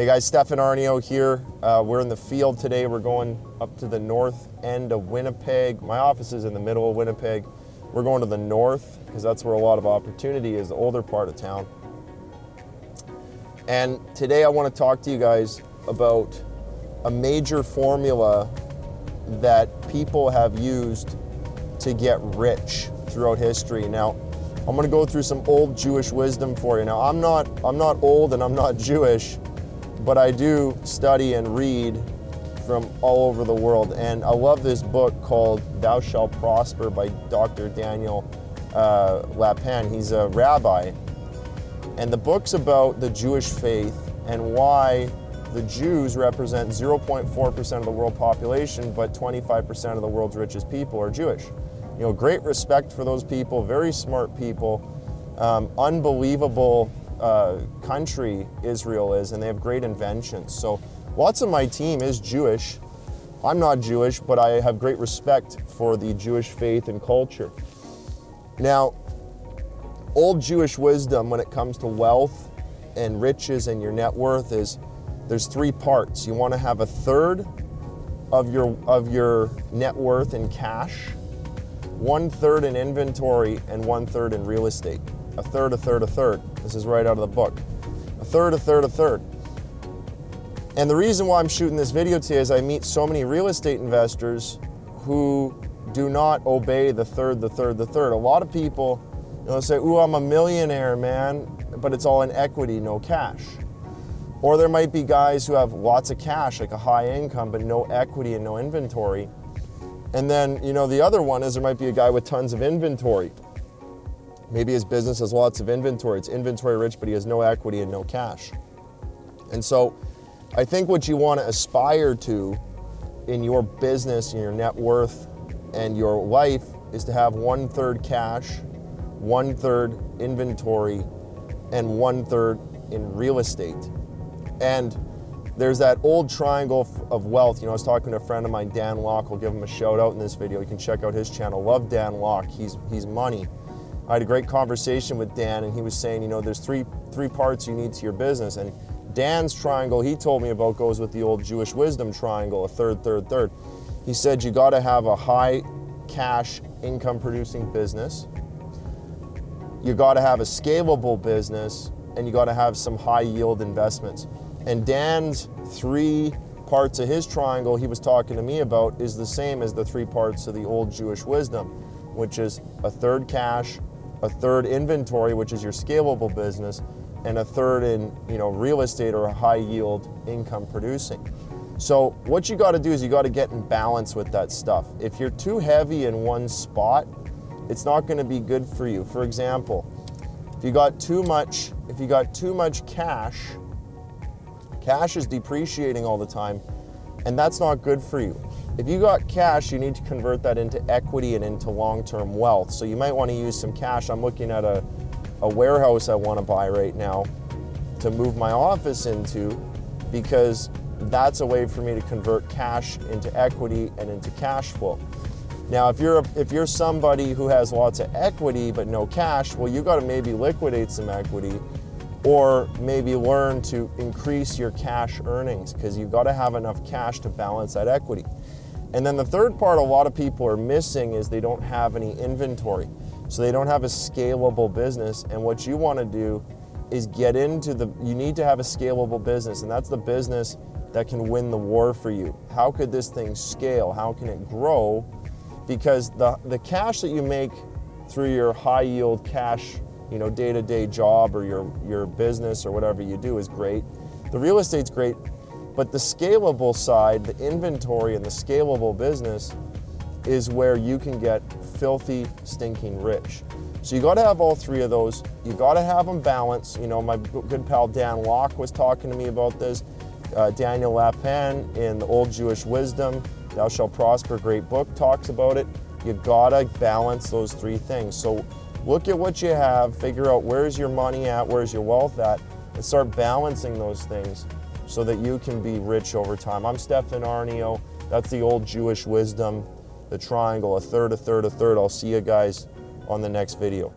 Hey guys, Stefan Aarnio here. We're in the field today. We're going up to the north end of Winnipeg. My office is in the middle of Winnipeg. We're going to the north because that's where a lot of opportunity is, the older part of town. And today I want to talk to you guys about a major formula that people have used to get rich throughout history. Now, I'm going to go through some old Jewish wisdom for you. Now, I'm not old and I'm not Jewish, but I do study and read from all over the world. And I love this book called Thou Shalt Prosper by Dr. Daniel Lapin. He's a rabbi. And the book's about the Jewish faith and why the Jews represent 0.4% of the world population, but 25% of the world's richest people are Jewish. You know, great respect for those people, very smart people, unbelievable country Israel is, and they have great inventions. So lots of my team is Jewish. I'm not Jewish, but I have great respect for the Jewish faith and culture. Now, old Jewish wisdom when it comes to wealth and riches and your net worth is there's three parts. You want to have a third of your net worth in cash, 1/3 in inventory, and 1/3 in real estate. A third, a third, a third. This is right out of the book. A third, a third, a third. And the reason why I'm shooting this video today is I meet so many real estate investors who do not obey the third, the third, the third. A lot of people, say, ooh, I'm a millionaire, man, but it's all in equity, no cash. Or there might be guys who have lots of cash, like a high income, but no equity and no inventory. And then, the other one is there might be a guy with tons of inventory. Maybe his business has lots of inventory. It's inventory rich, but he has no equity and no cash. And so I think what you want to aspire to in your business, in your net worth, and your life is to have 1/3 cash, 1/3 inventory, and 1/3 in real estate. And there's that old triangle of wealth. I was talking to a friend of mine, Dan Locke. I'll give him a shout out in this video. You can check out his channel. Love Dan Locke. He's money. I had a great conversation with Dan, and he was saying, there's three parts you need to your business. And Dan's triangle he told me about goes with the old Jewish wisdom triangle, a third, third, third. He said you got to have a high cash income producing business. You got to have a scalable business, and you got to have some high yield investments. And Dan's three parts of his triangle he was talking to me about is the same as the three parts of the old Jewish wisdom, which is a third cash, a third inventory, which is your scalable business, and a third in real estate or a high yield income producing. So what you got to do is you got to get in balance with that stuff. If you're too heavy in one spot, it's not going to be good for you. For example, if you got too much cash is depreciating all the time, and that's not good for you. If you got cash, you need to convert that into equity and into long-term wealth. So you might want to use some cash. I'm looking at a warehouse I want to buy right now to move my office into, because that's a way for me to convert cash into equity and into cash flow. Now, if you're somebody who has lots of equity but no cash, well, you got to maybe liquidate some equity, or maybe learn to increase your cash earnings, because you've got to have enough cash to balance that equity. And then the third part a lot of people are missing is they don't have any inventory. So they don't have a scalable business. And what you want to do is you need to have a scalable business, and that's the business that can win the war for you. How could this thing scale? How can it grow? Because the cash that you make through your high yield cash, day-to-day job or your business or whatever you do is great. The real estate's great, but the scalable side, the inventory and the scalable business is where you can get filthy, stinking rich. So you got to have all three of those. You got to have them balanced. My good pal Dan Locke was talking to me about this. Daniel Lapin in the Old Jewish Wisdom, Thou Shalt Prosper, great book, talks about it. You got to balance those three things. So look at what you have, figure out where's your money at, where's your wealth at, and start balancing those things so that you can be rich over time. I'm Stefan Aarnio. That's the old Jewish wisdom, the triangle, a third, a third, a third. I'll see you guys on the next video.